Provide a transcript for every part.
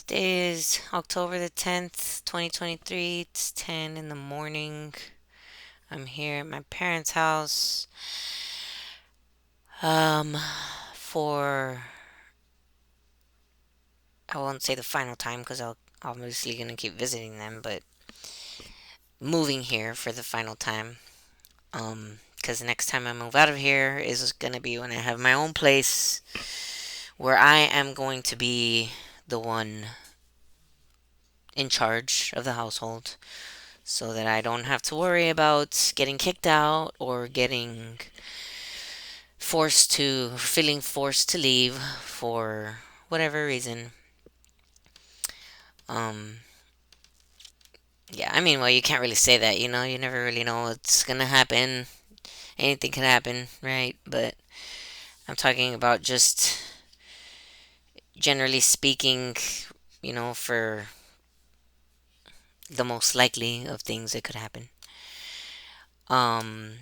Today is October the 10th, 2023. It's 10 in the morning. I'm here at my parents' house um for I won't say the final time because I'll obviously going to keep visiting them, but moving here for the final time. Because the next time I move out of here is going to be when I have my own place where I am going to be the one in charge of the household, so that I don't have to worry about getting kicked out or feeling forced to leave for whatever reason. Um, yeah, I mean, well, you can't really say that, you never really know what's gonna happen. Anything can happen, right? But I'm talking about just generally speaking, for the most likely of things that could happen. Um,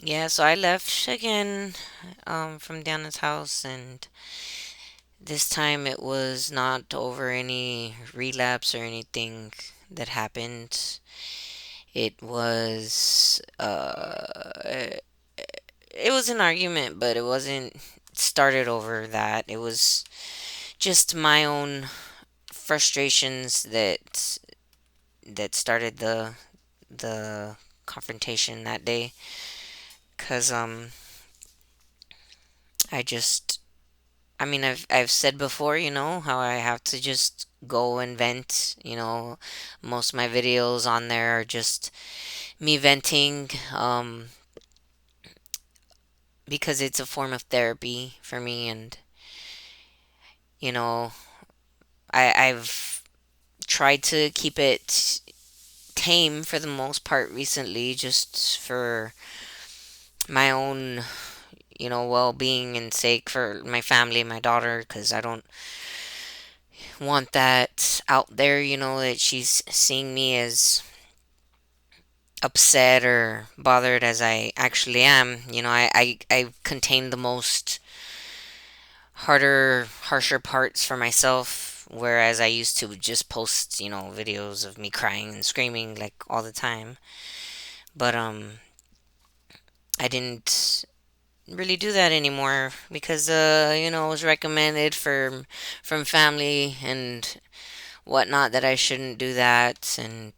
yeah, so I left again, from Diana's house, and this time it was not over any relapse or anything that happened. It was it was an argument, but it wasn't started over that. It was just my own frustrations that started the confrontation that day. Cause I just I mean, I've said before, how I have to just go and vent. Most of my videos on there are just me venting, because it's a form of therapy for me, and you know, I've tried to keep it tame for the most part recently, just for my own, well-being and sake, for my family, my daughter, because I don't want that out there, that she's seeing me as upset or bothered as I actually am. I contain the most harsher parts for myself, whereas I used to just post, videos of me crying and screaming like all the time. But I didn't really do that anymore because it was recommended from family and whatnot that I shouldn't do that. And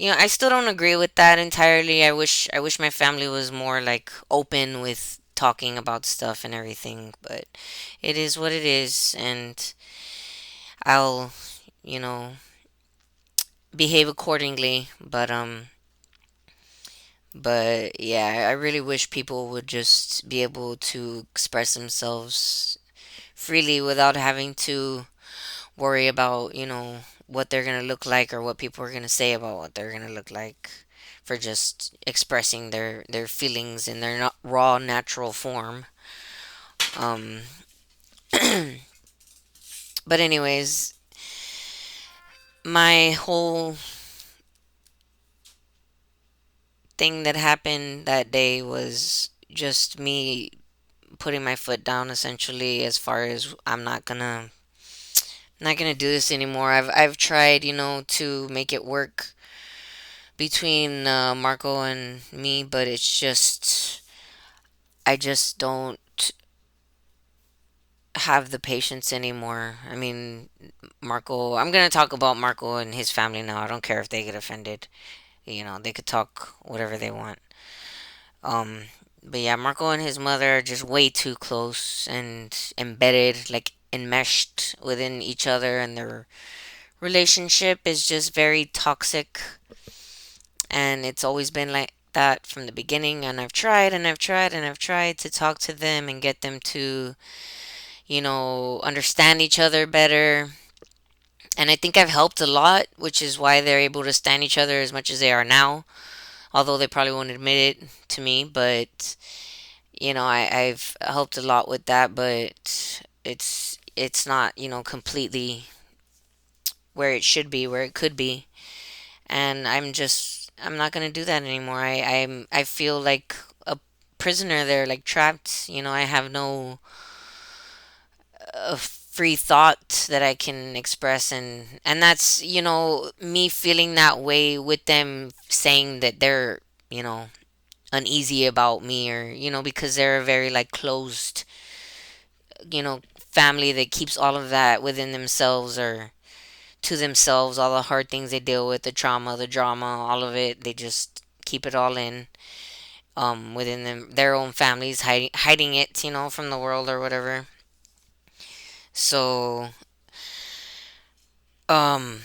I still don't agree with that entirely. I wish my family was more like open with talking about stuff and everything, but it is what it is, and I'll, you know, behave accordingly. But yeah, I really wish people would just be able to express themselves freely without having to worry about, what they're going to look like or what people are going to say about what they're going to look like, for just expressing their feelings in their not raw natural form. Um but anyways, my whole thing that happened that day was just me putting my foot down, essentially, as far as I'm not gonna do this anymore. I've tried, to make it work between Marco and me, but it's just I just don't have the patience anymore. I mean, Marco, I'm going to talk about Marco and his family now. I don't care if they get offended. They could talk whatever they want. Um but yeah, Marco and his mother are just way too close and embedded, like enmeshed within each other, and their relationship is just very toxic, and it's always been like that from the beginning. And I've tried and I've tried and I've tried to talk to them and get them to, understand each other better. And I think I've helped a lot, which is why they're able to stand each other as much as they are now. Although they probably won't admit it to me, but I've helped a lot with that. But it's not, completely where it should be, where it could be. And I'm not gonna do that anymore. I feel like a prisoner there, like trapped. I have no free thought that I can express, and that's, me feeling that way with them saying that they're, you know, uneasy about me, or because they're a very like closed, family that keeps all of that within themselves, or to themselves, all the hard things they deal with, the trauma, the drama, all of it, they just keep it all in, within their own families, hiding it, from the world or whatever. So, um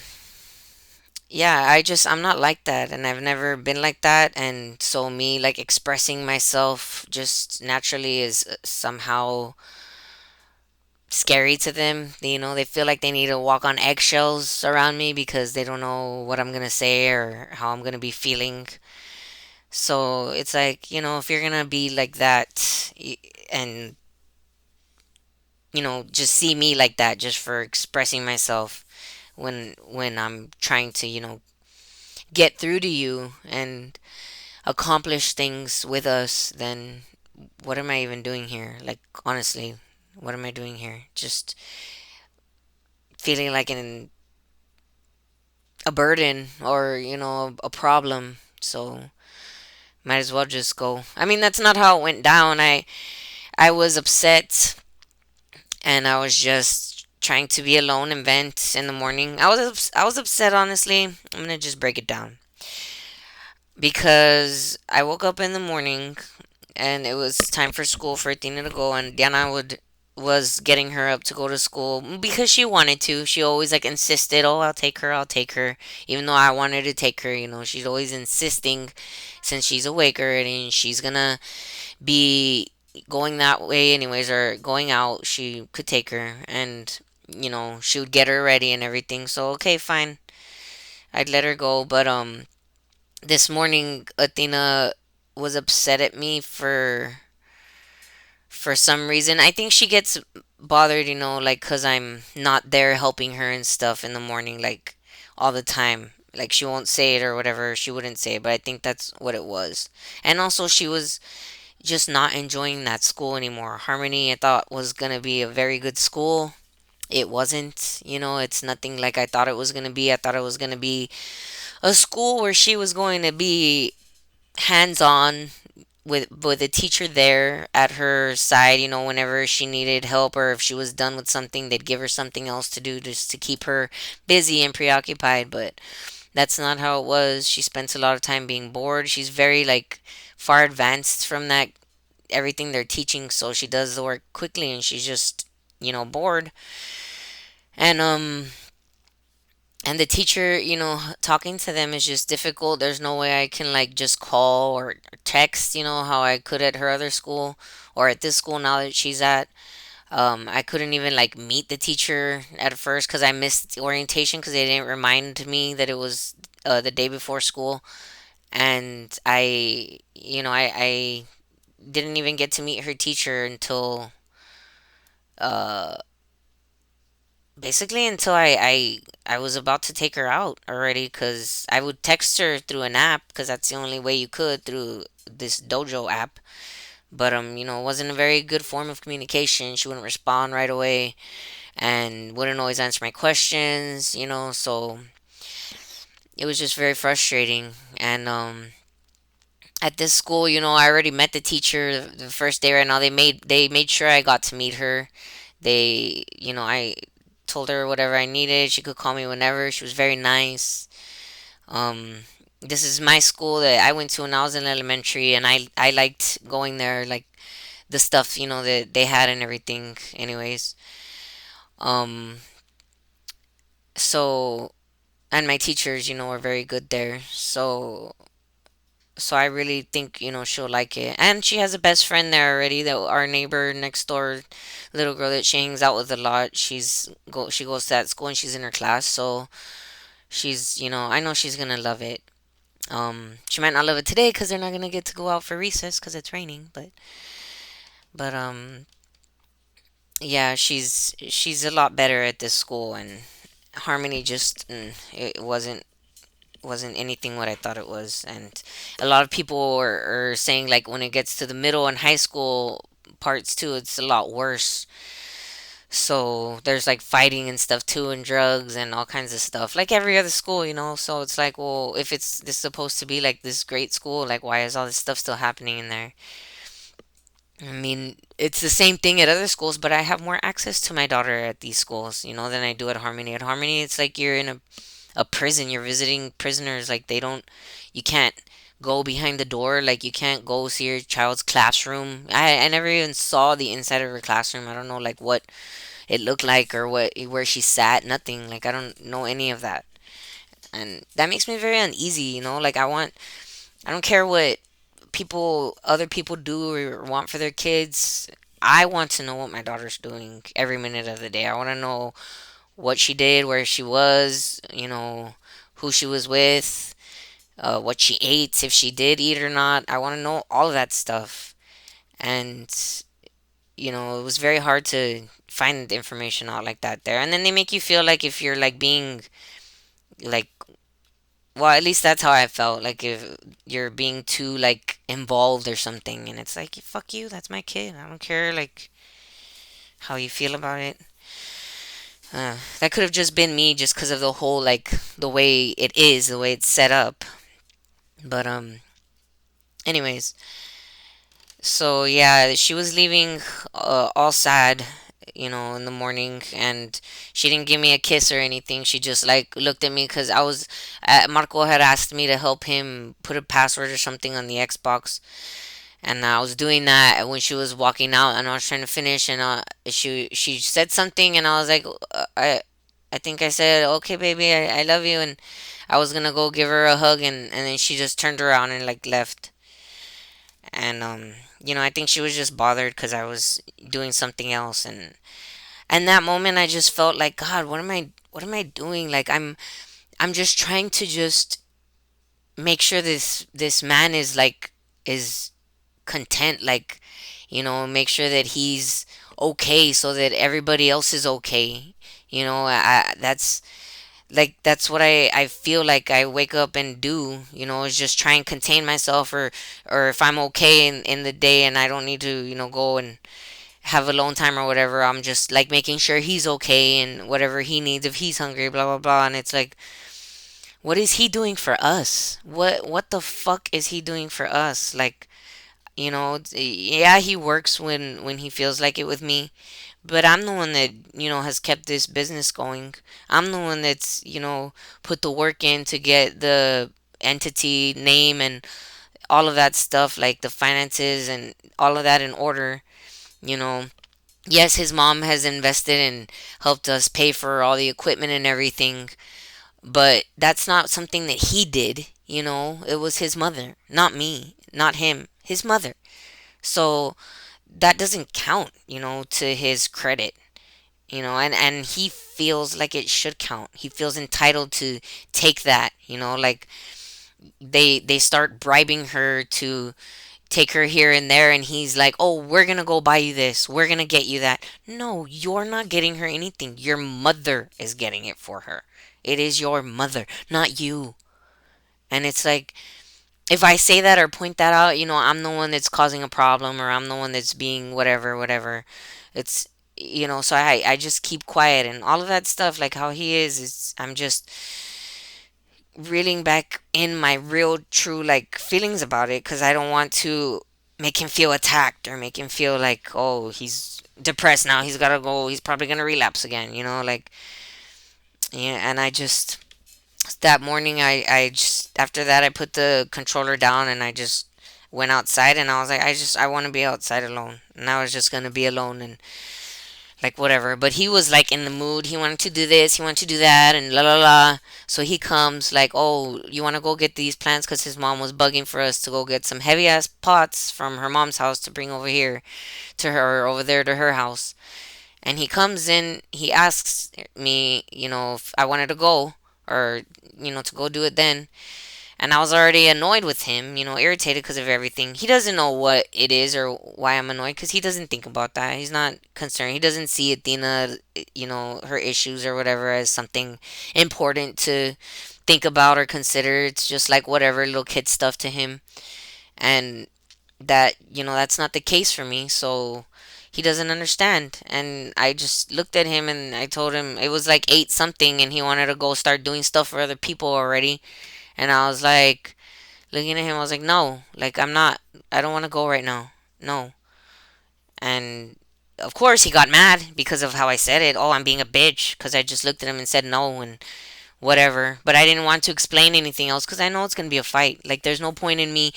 yeah, I'm not like that, and I've never been like that, and so me like expressing myself just naturally is, somehow scary to them. They feel like they need to walk on eggshells around me because they don't know what I'm gonna say or how I'm gonna be feeling. So it's like, if you're gonna be like that, and just see me like that just for expressing myself when I'm trying to, get through to you and accomplish things with us, then what am I even doing here? Like, honestly, what am I doing here? Just feeling like a burden, or, a problem. So might as well just go. I mean, that's not how it went down. I was upset, and I was just trying to be alone and vent in the morning. I was upset, honestly. I'm gonna just break it down because I woke up in the morning and it was time for school for Athena to go, and Diana would was getting her up to go to school because she wanted to. She always like insisted, "Oh, I'll take her," even though I wanted to take her. She's always insisting, since she's awake already and she's gonna be going that way anyways, or going out. She could take her, and she would get her ready and everything. So okay, fine, I'd let her go. But this morning, Athena was upset at me for some reason. I think she gets bothered, like, because I'm not there helping her and stuff in the morning, like, all the time. Like, she won't say it or whatever. She wouldn't say it, but I think that's what it was. And also, she was just not enjoying that school anymore. Harmony, I thought, was going to be a very good school. It wasn't. It's nothing like I thought it was going to be. I thought it was going to be a school where she was going to be hands on, with a teacher there at her side, whenever she needed help, or if she was done with something, they'd give her something else to do just to keep her busy and preoccupied. But that's not how it was. She spends a lot of time being bored. She's very like far advanced from that, everything they're teaching, so she does the work quickly, and she's just, bored. And the teacher, talking to them is just difficult. There's no way I can like just call or text, how I could at her other school, or at this school now that she's at. I couldn't even like meet the teacher at first because I missed orientation because they didn't remind me that it was, the day before school. And I didn't even get to meet her teacher until, uh, basically until I was about to take her out already, because I would text her through an app because that's the only way you could, through this Dojo app. But it wasn't a very good form of communication. She wouldn't respond right away and wouldn't always answer my questions, so it was just very frustrating. And at this school, I already met the teacher the first day. Right now, they made sure I got to meet her. I told her whatever I needed. She could call me whenever. She was very nice. Um, this is my school that I went to when I was in elementary, and I liked going there, like the stuff, that they had and everything. Anyways, um, so and my teachers, were very good there. So I really think, she'll like it. And she has a best friend there already, that our neighbor next door, little girl that she hangs out with a lot. She goes to that school and she's in her class, so she's, I know she's gonna love it. She might not love it today because they're not gonna get to go out for recess because it's raining, but yeah, she's a lot better at this school. And Harmony just, it wasn't anything what I thought it was. And a lot of people are saying, like, when it gets to the middle and high school parts too, it's a lot worse. So there's like fighting and stuff too, and drugs and all kinds of stuff, like every other school, So it's like, well, if it's this supposed to be like this great school, like why is all this stuff still happening in there? I mean, it's the same thing at other schools, but I have more access to my daughter at these schools, than I do at Harmony. At Harmony, it's like you're in a prison. You're visiting prisoners. Like you can't go behind the door. Like you can't go see your child's classroom. I never even saw the inside of her classroom. I don't know like what it looked like or where she sat. Nothing. Like I don't know any of that, and that makes me very uneasy. Like I don't care what other people do or want for their kids. I want to know what my daughter's doing every minute of the day. I want to know what she did, where she was, who she was with, what she ate, if she did eat or not. I want to know all of that stuff. And, it was very hard to find information out like that there. And then they make you feel like if you're like being like, well, at least that's how I felt. Like if you're being too like involved or something, and it's like, fuck you, that's my kid. I don't care like how you feel about it. That could have just been me, just because of the whole like the way it is, the way it's set up. But anyways, so yeah, she was leaving, all sad, in the morning, and she didn't give me a kiss or anything. She just like looked at me because Marco had asked me to help him put a password or something on the Xbox, and I was doing that when she was walking out, and I was trying to finish, and she said something, and I was like, I think I said, okay, baby, I love you, and I was gonna go give her a hug, and then she just turned around and like left. And I think she was just bothered because I was doing something else, and that moment I just felt like, God, what am I doing? Like I'm just trying to just make sure this man is content, like, make sure that he's okay so that everybody else is okay. That's what I feel like I wake up and do, is just try and contain myself, or if I'm okay in the day and I don't need to, go and have alone time or whatever, I'm just like making sure he's okay and whatever he needs, if he's hungry, blah blah blah. And it's like, what is he doing for us? What the fuck is he doing for us? Like, yeah, he works when he feels like it with me, but I'm the one that, has kept this business going. I'm the one that's, put the work in to get the entity name and all of that stuff, like the finances and all of that in order, you know. Yes, his mom has invested and helped us pay for all the equipment and everything, but that's not something that he did, It was his mother, not me, not him, his mother. So that doesn't count, to his credit, and he feels like it should count. He feels entitled to take that, like they start bribing her to take her here and there, and he's like, "Oh, we're going to go buy you this. We're going to get you that." No, you're not getting her anything. Your mother is getting it for her. It is your mother, not you. And it's like, if I say that or point that out, I'm the one that's causing a problem, or I'm the one that's being whatever, whatever. It's, so I just keep quiet and all of that stuff, like how he is, I'm just reeling back in my real, true, like, feelings about it, because I don't want to make him feel attacked or make him feel like, oh, he's depressed now. He's got to go. He's probably going to relapse again, like, yeah, and I just, that morning I just after that I put the controller down and I just went outside, and I was like, I want to be outside alone, and I was just gonna be alone and like whatever. But he was like in the mood. He wanted to do this, he wanted to do that, and la la la. So he comes like, oh, you want to go get these plants, because his mom was bugging for us to go get some heavy ass pots from her mom's house to bring over here to her, over there to her house. And he comes in, he asks me, if I wanted to go, or, to go do it then. And I was already annoyed with him, irritated because of everything. He doesn't know what it is or why I'm annoyed, because he doesn't think about that. He's not concerned. He doesn't see Athena, her issues or whatever, as something important to think about or consider. It's just like whatever, little kid stuff to him. And that, that's not the case for me. So He doesn't understand. And I just looked at him and I told him it was like 8 something and he wanted to go start doing stuff for other people already. And I was like, looking at him, I was like, no, like, I don't want to go right now. No. And of course, he got mad because of how I said it. Oh, I'm being a bitch because I just looked at him and said no and whatever. But I didn't want to explain anything else because I know it's going to be a fight. Like, there's no point in me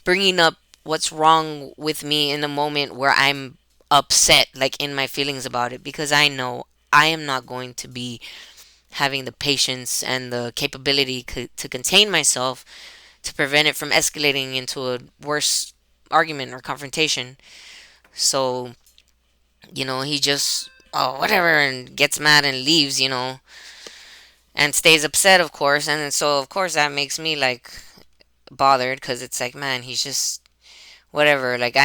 bringing up what's wrong with me in the moment where I'm upset, like in my feelings about it, because I know I am not going to be having the patience and the capability to contain myself to prevent it from escalating into a worse argument or confrontation. So, he just, oh, whatever, and gets mad and leaves, and stays upset, of course. And so, of course, that makes me like bothered because it's like, man, he's just whatever. Like,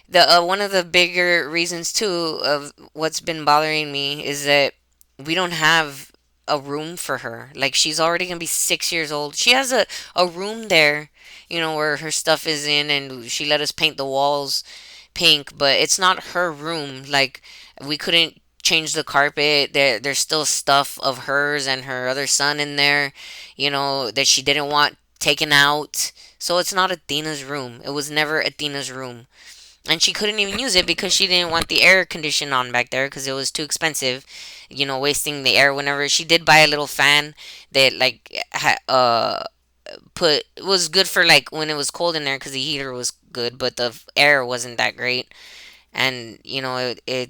the one of the bigger reasons too of what's been bothering me is that we don't have a room for her. Like, she's already gonna be 6 years old. She has a room there, where her stuff is in, and she let us paint the walls pink, but it's not her room. Like, we couldn't change the carpet. There's still stuff of hers and her other son in there, that she didn't want taken out. So it's not Athena's room. It was never Athena's room. And she couldn't even use it because she didn't want the air condition on back there because it was too expensive, wasting the air. Whenever she did buy a little fan that, like, put, it was good for, like, when it was cold in there because the heater was good, but the air wasn't that great. And it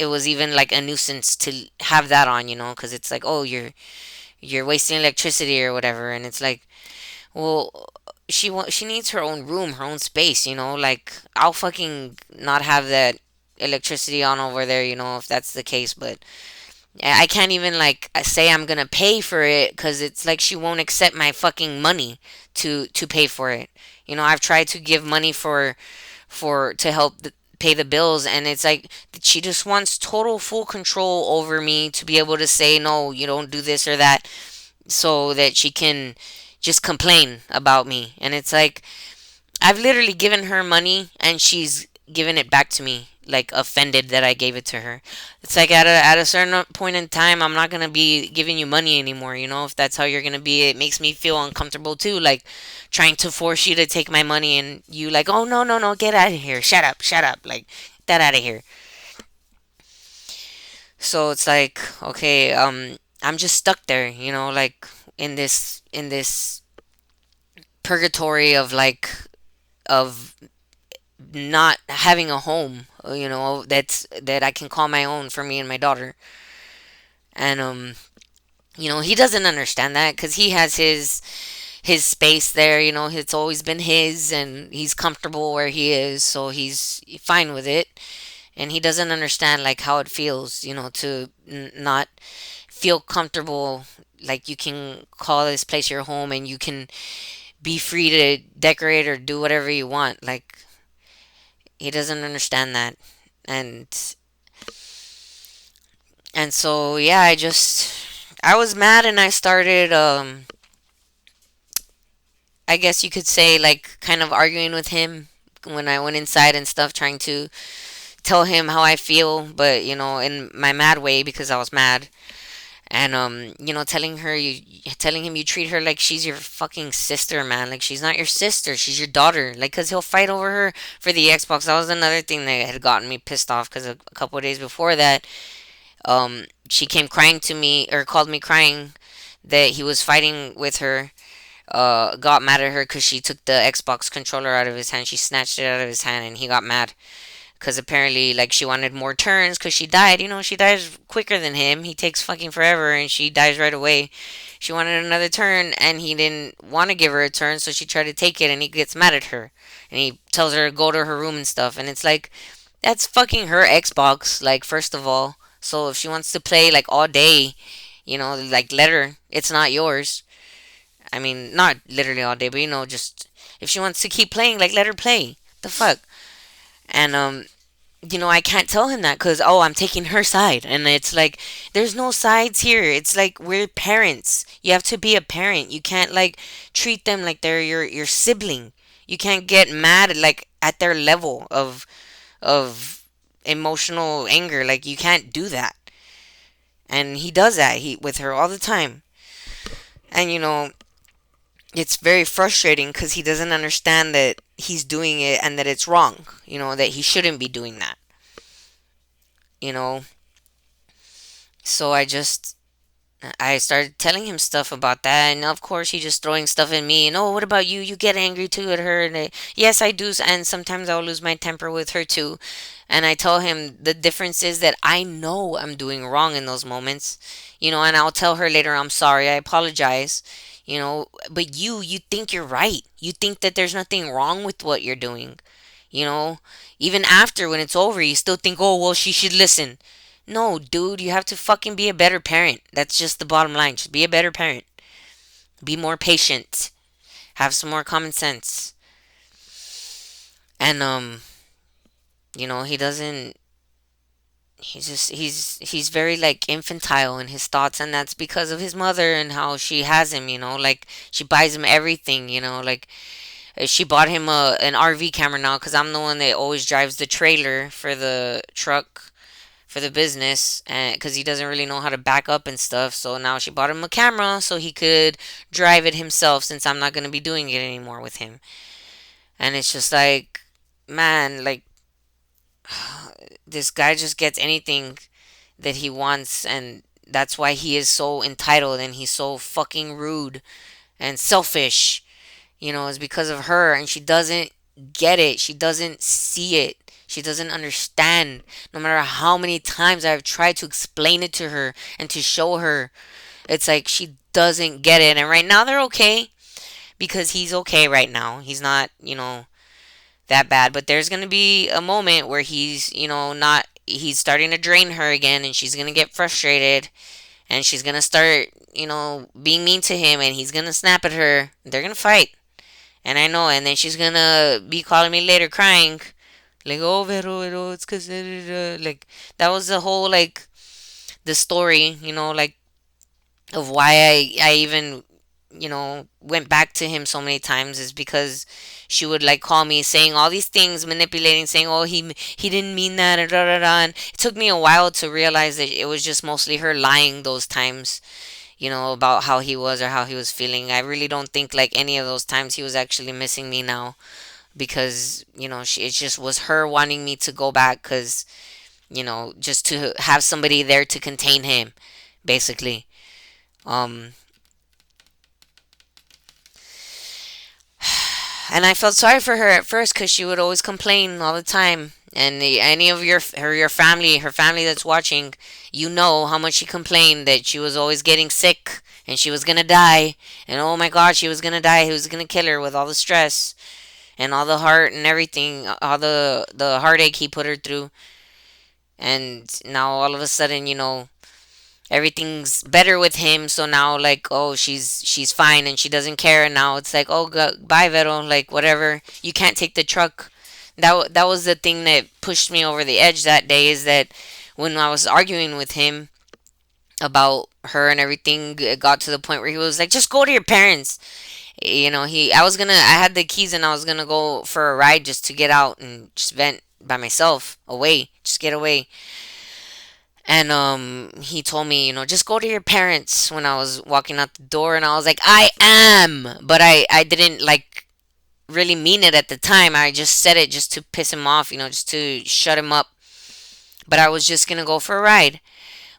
was even like a nuisance to have that on, because it's like, oh, you're wasting electricity or whatever. And it's like, well, she needs her own room, her own space, like, I'll fucking not have that electricity on over there, if that's the case. But I can't even, like, say I'm gonna pay for it because it's like she won't accept my fucking money to pay for it. I've tried to give money to help pay the bills, and it's like she just wants total full control over me to be able to say no, you don't do this or that, so that she can just complain about me. And it's like, I've literally given her money and she's given it back to me, like, offended that I gave it to her. It's like, at a certain point in time, I'm not gonna be giving you money anymore. If that's how you're gonna be, it makes me feel uncomfortable too. Like, trying to force you to take my money and you like, oh, no, no, no, get out of here, shut up, like, get out of here. So it's like, okay, I'm just stuck there, like, in this purgatory of, like, of not having a home, that I can call my own for me and my daughter. And he doesn't understand that because he has his space there. It's always been his, and he's comfortable where he is, so he's fine with it. And he doesn't understand, like, how it feels, to not feel comfortable. Like, you can call this place your home and you can be free to decorate or do whatever you want. Like, he doesn't understand that. And and so, yeah, I was mad, and I started, I guess you could say, like, kind of arguing with him when I went inside and stuff, trying to tell him how I feel, but, in my mad way, because I was mad. And telling him you treat her like she's your fucking sister, man. Like, she's not your sister, she's your daughter. Like, cause he'll fight over her for the Xbox. That was another thing that had gotten me pissed off. Cause a couple of days before that, she came crying to me, or called me crying, that he was fighting with her. Got mad at her because she took the Xbox controller out of his hand. She snatched it out of his hand, and he got mad because apparently, like, she wanted more turns because she died. She dies quicker than him. He takes fucking forever, and she dies right away. She wanted another turn, and he didn't want to give her a turn, so she tried to take it, and he gets mad at her, and he tells her to go to her room and stuff. And it's like, that's fucking her Xbox, like, first of all. So if she wants to play, like, all day, like, let her. It's not yours. I mean, not literally all day, but, just if she wants to keep playing, like, let her play. The fuck. And I can't tell him that because, oh, I'm taking her side. And it's like, there's no sides here. It's like, we're parents. You have to be a parent. You can't, like, treat them like they're your sibling. You can't get mad, like, at their level of emotional anger. Like, you can't do that. And he does that with her all the time. And it's very frustrating because he doesn't understand that he's doing it and that it's wrong. That he shouldn't be doing that. You know. So I started telling him stuff about that, and of course, he just throwing stuff at me. And oh, what about you? You get angry too at her, and yes, I do. And sometimes I'll lose my temper with her too. And I tell him the difference is that I know I'm doing wrong in those moments, and I'll tell her later, I'm sorry, I apologize, but you think you're right. You think that there's nothing wrong with what you're doing, you know. Even after when it's over, you still think, oh well, she should listen. No, dude, you have to fucking be a better parent. That's just the bottom line. Just be a better parent. Be more patient. Have some more common sense. And he doesn't he's very like infantile in his thoughts, and that's because of his mother and how she has him, like she buys him everything, like she bought him an RV camera now cuz I'm the one that always drives the trailer for the truck for the business, and because he doesn't really know how to back up and stuff. So now she bought him a camera so he could drive it himself, since I'm not going to be doing it anymore with him. And it's just like, man, like, this guy just gets anything that he wants, and that's why he is so entitled and he's so fucking rude and selfish. Is because of her, and she doesn't get it. She doesn't see it. She doesn't understand. No matter how many times I've tried to explain it to her and to show her, it's like she doesn't get it. And right now they're okay because he's okay right now. He's not, that bad. But there's going to be a moment where he's, not, he's starting to drain her again, and she's going to get frustrated, and she's going to start, being mean to him, and he's going to snap at her. They're going to fight. And I know, and then she's gonna be calling me later crying. Like, oh, Vero, it's because, like, that was the whole, like, the story, like, of why I even, went back to him so many times, is because she would, like, call me saying all these things, manipulating, saying, oh, he didn't mean that, and da da da. And it took me a while to realize that it was just mostly her lying those times, about how he was or how he was feeling. I really don't think like any of those times he was actually missing me now, because, it just was her wanting me to go back because, just to have somebody there to contain him, basically. Um, and I felt sorry for her at first because she would always complain all the time. And any of your family, her family that's watching, how much she complained that she was always getting sick and she was gonna die. And oh my God, she was gonna die. He was gonna kill her with all the stress and all the heart and everything, all the heartache he put her through. And now all of a sudden, everything's better with him. So now, like, oh, she's fine and she doesn't care. And now it's like, oh, bye, Vero, like, whatever. You can't take the truck. That was the thing that pushed me over the edge that day, is that when I was arguing with him about her and everything, it got to the point where he was like, just go to your parents. I had the keys and I was gonna go for a ride just to get out and just vent by myself away, just get away. And he told me, just go to your parents when I was walking out the door. And I was like, I am. But I didn't, like, really mean it at the time. I just said it just to piss him off, just to shut him up. But I was just going to go for a ride.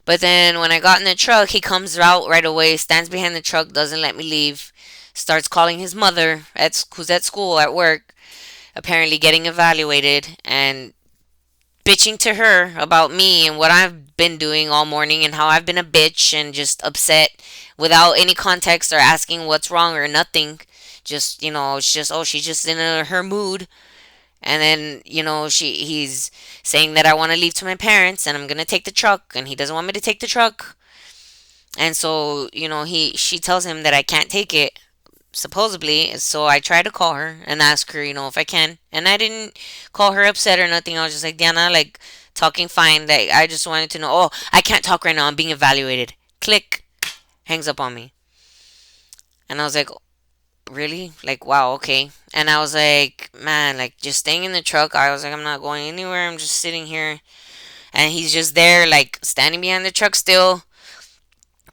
But then when I got in the truck, he comes out right away, stands behind the truck, doesn't let me leave, starts calling his mother, who's at school, at work, apparently getting evaluated, and bitching to her about me and what I've been doing all morning and how I've been a bitch and just upset without any context or asking what's wrong or nothing. Just, it's just, oh, she's just in her mood. And then, he's saying that I want to leave to my parents and I'm going to take the truck, and he doesn't want me to take the truck. And so, she tells him that I can't take it, supposedly. So I try to call her and ask her, if I can. And I didn't call her upset or nothing. I was just like, Diana, like, talking fine. Like, I just wanted to know, oh, I can't talk right now. I'm being evaluated. Click. Hangs up on me. And I was like, really? Like, wow, okay. And I was like, man, like, just staying in the truck. I was like, I'm not going anywhere. I'm just sitting here. And he's just there, like, standing behind the truck still,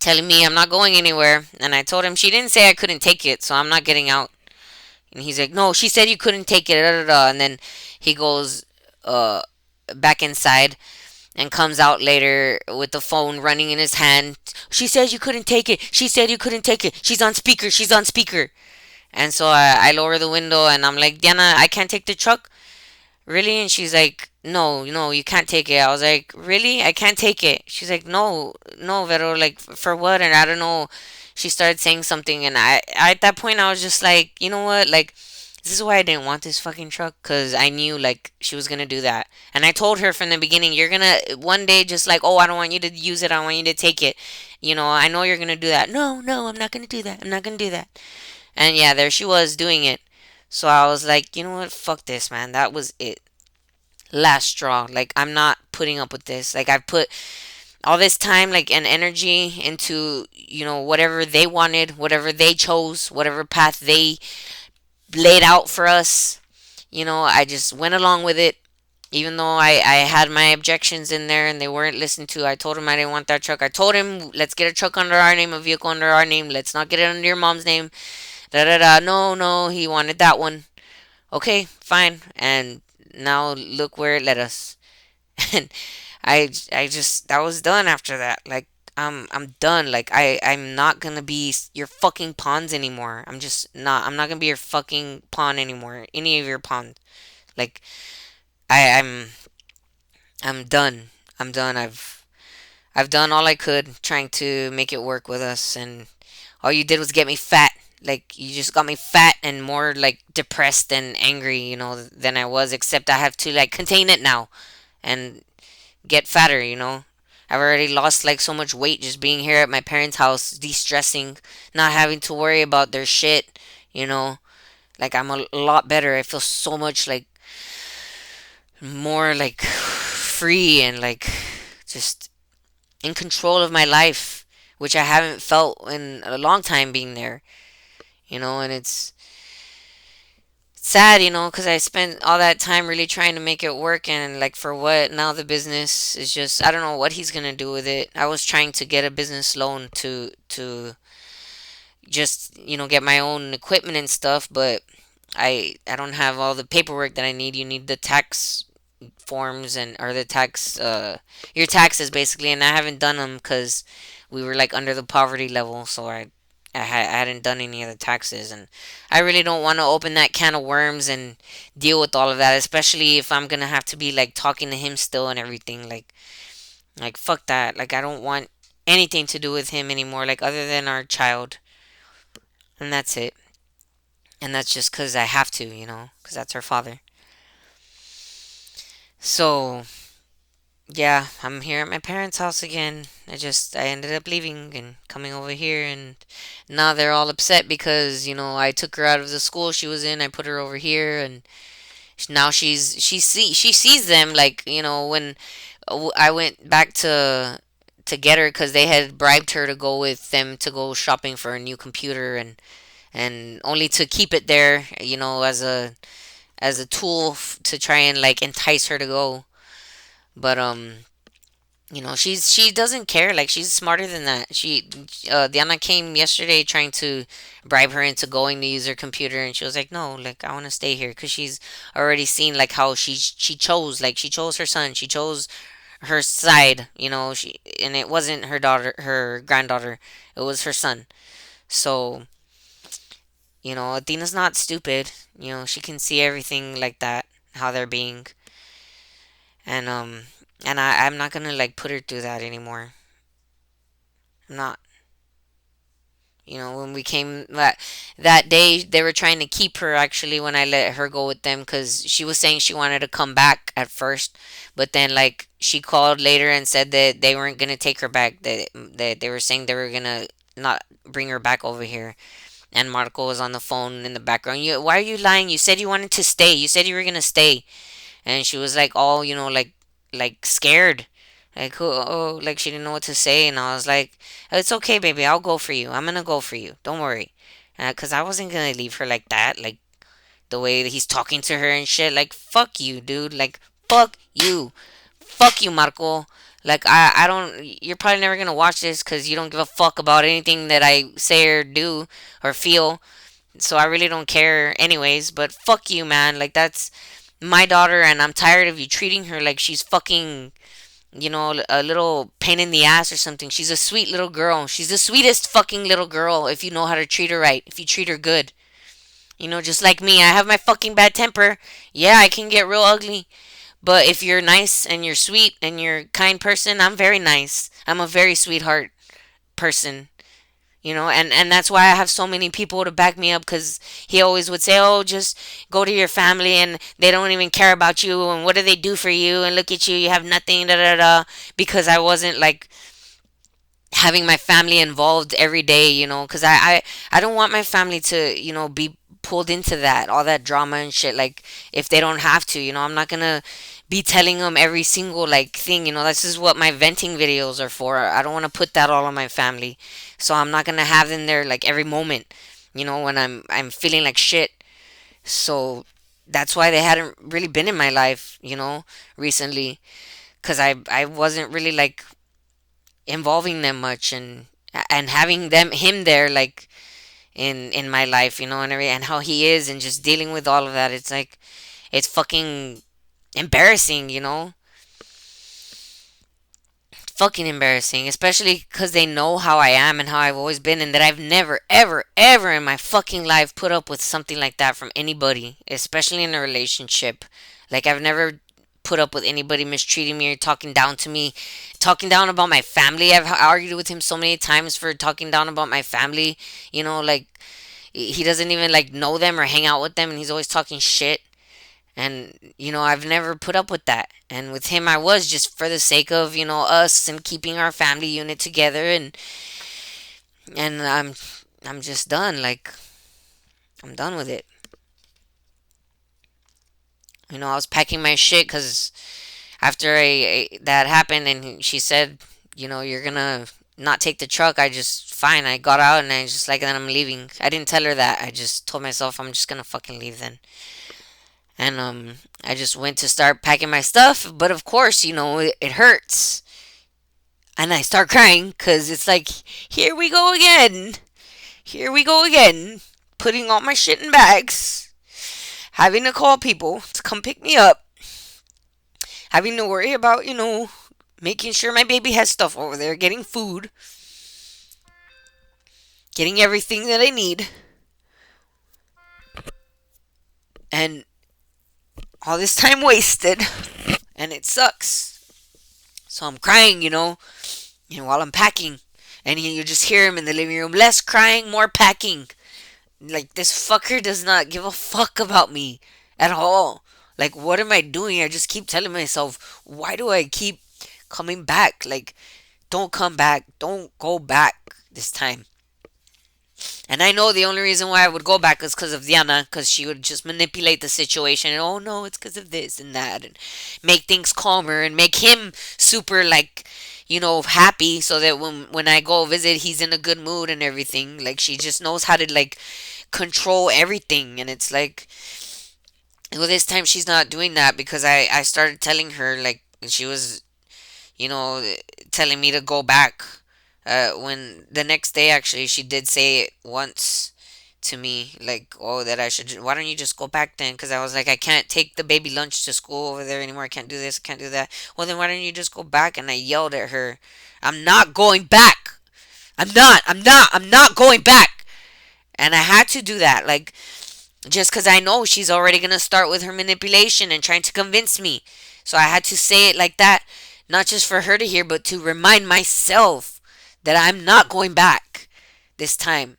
telling me I'm not going anywhere. And I told him she didn't say I couldn't take it, so I'm not getting out. And he's like, no, she said you couldn't take it. Da, da, da. And then he goes uh, back inside and comes out later with the phone running in his hand. She says you couldn't take it. She said you couldn't take it. She's on speaker. She's on speaker. And so I lower the window and I'm like, Diana, I can't take the truck? Really? And she's like, no, no, you can't take it. I was like, really? I can't take it. She's like, no, no, Vero, like, for what? And I don't know. She started saying something. And at that point, I was just like, you know what? Like, this is why I didn't want this fucking truck. Because I knew, like, she was going to do that. And I told her from the beginning, you're going to one day just like, oh, I don't want you to use it. I want you to take it. You know, I know you're going to do that. No, no, I'm not going to do that. I'm not going to do that. And yeah, there she was doing it. So I was like, you know what? Fuck this, man. That was it. Last straw. Like, I'm not putting up with this. Like, I've put all this time, like, and energy into, whatever they wanted, whatever they chose, whatever path they laid out for us. I just went along with it. Even though I had my objections in there and they weren't listened to, I told him I didn't want that truck. I told him, let's get a truck under our name, a vehicle under our name. Let's not get it under your mom's name. Da da da. No, no, he wanted that one. Okay, fine. And now look where it led us. And I just that was done after that. Like, I'm done. Like, I'm not gonna be your fucking pawns anymore. I'm just not. I'm not gonna be your fucking pawn anymore. Any of your pawns. Like, I I'm done. I'm done. I've done all I could trying to make it work with us, and all you did was get me fat. Like, you just got me fat and more, like, depressed and angry, than I was. Except I have to, like, contain it now and get fatter. I've already lost, like, so much weight just being here at my parents' house, de-stressing, not having to worry about their shit. You know, like, I'm a lot better. I feel so much, like, more, like, free and, like, just in control of my life, which I haven't felt in a long time being there. And it's sad, because I spent all that time really trying to make it work, and, like, for what? Now the business is just, I don't know what he's gonna do with it. I was trying to get a business loan to just, get my own equipment and stuff, but I don't have all the paperwork that I need. You need the tax forms and or the tax your taxes basically, and I haven't done them because we were, like, under the poverty level, so I hadn't done any of the taxes, and I really don't want to open that can of worms and deal with all of that, especially if I'm gonna have to be, like, talking to him still and everything. Like, fuck that. Like, I don't want anything to do with him anymore, like, other than our child, and that's it. And that's just because I have to, because that's our father. So yeah, I'm here at my parents' house again. I ended up leaving and coming over here, and now they're all upset because, I took her out of the school she was in. I put her over here, and now she sees them, like, when I went back to get her because they had bribed her to go with them to go shopping for a new computer, and only to keep it there, as a tool to try and, like, entice her to go. But she doesn't care. Like, she's smarter than that. Diana came yesterday trying to bribe her into going to use her computer, and she was like, "No, like, I want to stay here," because she's already seen, like, how she chose her son. She chose her side. And it wasn't her daughter, her granddaughter. It was her son. So, Athena's not stupid. She can see everything like that, how they're being, and I'm not gonna, like, put her through that anymore. I'm not. When we came that day, they were trying to keep her, actually, when I let her go with them, because she was saying she wanted to come back at first, but then, like, she called later and said that they weren't gonna take her back. That they were saying they were gonna not bring her back over here. And Marco was on the phone in the background. Why are you lying? You said you wanted to stay. You said you were gonna stay. And she was, like, all, like, scared, like, oh, like, she didn't know what to say. And I was like, it's okay, baby, I'll go for you. I'm gonna go for you, don't worry. Cause I wasn't gonna leave her like that. Like the way that he's talking to her and shit. Like fuck you, dude. Like fuck you, fuck you, Marco. Like I don't. You're probably never gonna watch this because you don't give a fuck about anything that I say or do or feel. So I really don't care, anyways. But fuck you, man. Like that's my daughter, and I'm tired of you treating her like she's fucking, a little pain in the ass or something. She's a sweet little girl. She's the sweetest fucking little girl if you know how to treat her right. If you treat her good. Just like me, I have my fucking bad temper. Yeah, I can get real ugly. But if you're nice and you're sweet and you're a kind person, I'm very nice. I'm a very sweetheart person. And that's why I have so many people to back me up because he always would say, oh, just go to your family and they don't even care about you and what do they do for you and look at you, you have nothing, da da da. Because I wasn't like having my family involved every day, because I don't want my family to, be pulled into that, all that drama and shit. Like, if they don't have to, I'm not gonna be telling them every single, like, thing, this is what my venting videos are for. I don't want to put that all on my family. So I'm not gonna have them there, like, every moment, when I'm feeling like shit. So that's why they hadn't really been in my life, recently. Because I wasn't really, like, involving them much and having him there like in my life, and how he is and just dealing with all of that. It's like it's fucking embarrassing, fucking embarrassing, especially because they know how I am and how I've always been, and that I've never, ever, ever in my fucking life put up with something like that from anybody, especially in a relationship. Like, I've never put up with anybody mistreating me or talking down to me, talking down about my family. I've argued with him so many times for talking down about my family, like he doesn't even like know them or hang out with them, and he's always talking shit. And, I've never put up with that. And with him, I was just for the sake of, us and keeping our family unit together. And I'm just done. Like, I'm done with it. I was packing my shit because after that happened and she said, you're gonna not take the truck, I just, fine. I got out and I just like, then I'm leaving. I didn't tell her that. I just told myself I'm just gonna fucking leave then. And I just went to start packing my stuff, but of course, it hurts, and I start crying because it's like, here we go again, here we go again, putting all my shit in bags, having to call people to come pick me up, having to worry about making sure my baby has stuff over there, getting food, getting everything that I need, and all this time wasted, and it sucks. So I'm crying, while I'm packing. And you just hear him in the living room, less crying, more packing. Like, this fucker does not give a fuck about me at all. Like, what am I doing? I just keep telling myself, why do I keep coming back? Like, don't come back. Don't go back this time. And I know the only reason why I would go back is because of Diana, because she would just manipulate the situation. And, oh no, it's because of this and that. And make things calmer and make him super, like, happy so that when I go visit, he's in a good mood and everything. Like, she just knows how to, like, control everything. And it's like, well, this time she's not doing that because I started telling her, like, she was, you know, telling me to go back. When the next day, actually, she did say it once to me, like, oh, that I should, why don't you just go back then? Because I was like, I can't take the baby lunch to school over there anymore. I can't do this, I can't do that. Well, then why don't you just go back? And I yelled at her, I'm not going back. I'm not going back. And I had to do that, like, just because I know she's already going to start with her manipulation and trying to convince me. So I had to say it like that, not just for her to hear, but to remind myself that I'm not going back this time.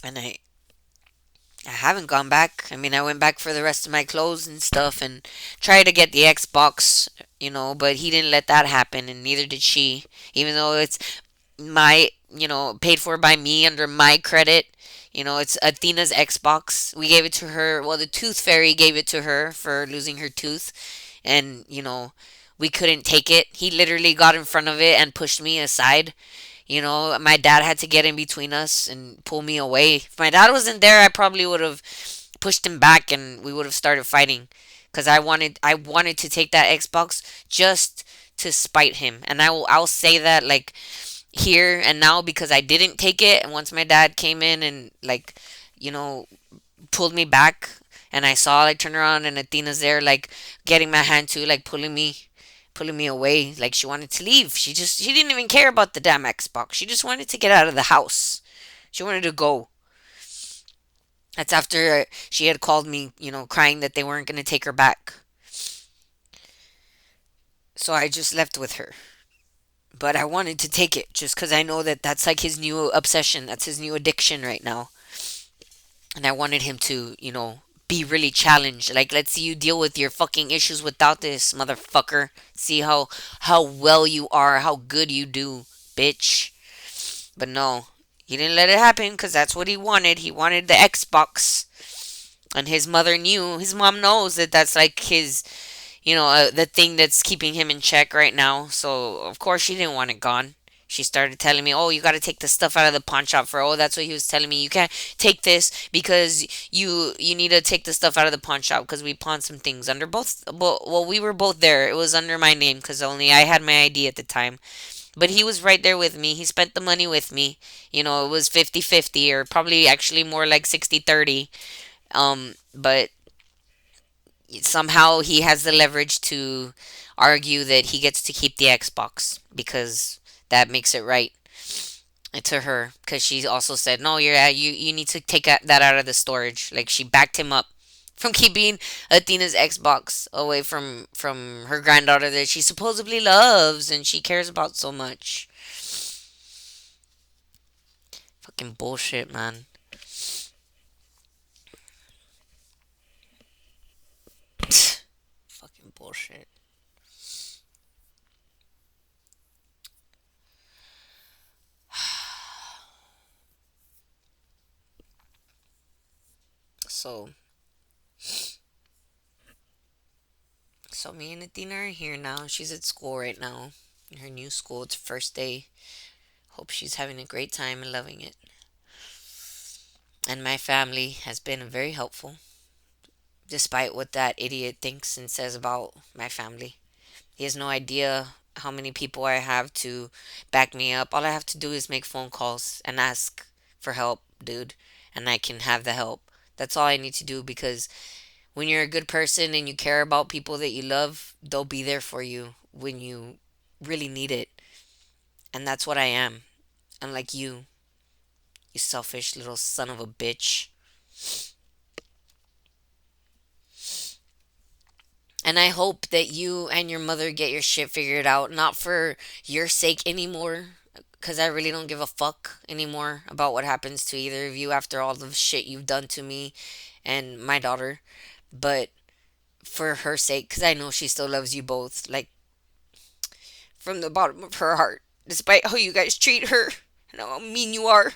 And I haven't gone back. I mean, I went back for the rest of my clothes and stuff and tried to get the Xbox, but he didn't let that happen, and neither did she. Even though it's paid for by me under my credit. It's Athena's Xbox. We gave it to her. Well, the Tooth Fairy gave it to her for losing her tooth, and we couldn't take it. He literally got in front of it and pushed me aside. My dad had to get in between us and pull me away. If my dad wasn't there, I probably would have pushed him back and we would have started fighting. Cause I wanted to take that Xbox just to spite him, and I'll say that like here and now because I didn't take it, and once my dad came in and like you know pulled me back, and I saw like turn around and Athena's there like getting my hand too, like pulling me away, like she wanted to leave. She didn't even care about the damn Xbox. She just wanted to get out of the house. She wanted to go. That's after she had called me, crying that they weren't going to take her back. So I just left with her. But I wanted to take it just because I know that that's like his new obsession. That's his new addiction right now. And I wanted him to, be really challenged. Like, let's see you deal with your fucking issues without this, motherfucker. See how well you are, how good you do, bitch. But no, he didn't let it happen because that's what he wanted. He wanted the Xbox. And his mother knew, his mom knows that that's like his, the thing that's keeping him in check right now. So, of course, she didn't want it gone. She started telling me, "Oh, you got to take the stuff out of the pawn shop for." Oh, that's what he was telling me. You can't take this because you need to take the stuff out of the pawn shop because we pawned some things under both. Well, we were both there. It was under my name because only I had my ID at the time. But he was right there with me. He spent the money with me. It was 50-50 or probably actually more like 60-30. But somehow he has the leverage to argue that he gets to keep the Xbox because that makes it right to her. Because she also said, "No, you need to take that out of the storage." Like she backed him up from keeping Athena's Xbox away from her granddaughter that she supposedly loves and she cares about so much. Fucking bullshit, man. Fucking bullshit. So, so me and Athena are here now. She's at school right now. In her new school. It's first day. Hope she's having a great time and loving it. And my family has been very helpful, despite what that idiot thinks and says about my family. He has no idea how many people I have to back me up. All I have to do is make phone calls and ask for help, dude, and I can have the help. That's all I need to do because when you're a good person and you care about people that you love, they'll be there for you when you really need it. And that's what I am. Unlike you selfish little son of a bitch. And I hope that you and your mother get your shit figured out, not for your sake anymore, because I really don't give a fuck anymore about what happens to either of you after all the shit you've done to me and my daughter, but for her sake, because I know she still loves you both, like from the bottom of her heart, despite how you guys treat her and how mean you are,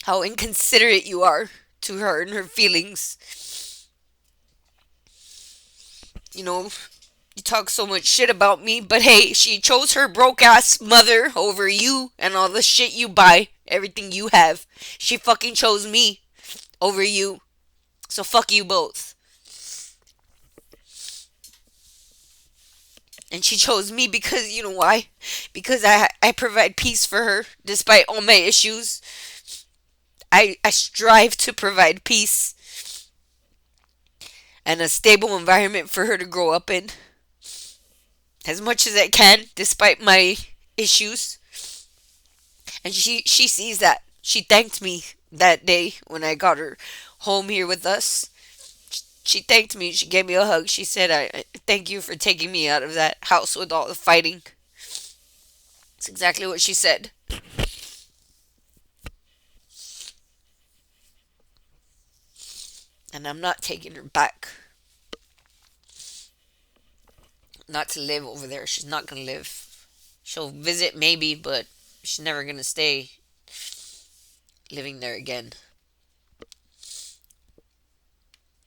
how inconsiderate you are to her and her feelings. You know, you talk so much shit about me, but hey, she chose her broke ass mother over you and all the shit you buy, everything you have. She fucking chose me over you. So fuck you both. And she chose me because you know why? Because I provide peace for her despite all my issues. I strive to provide peace and a stable environment for her to grow up in as much as I can despite my issues. And she sees that. She thanked me that day when I got her home here with us. She thanked me. She gave me a hug. She said, I thank you for taking me out of that house with all the fighting. That's exactly what she said. And I'm not taking her back, not to live over there. She's not gonna live. She'll visit maybe, but she's never gonna stay living there again.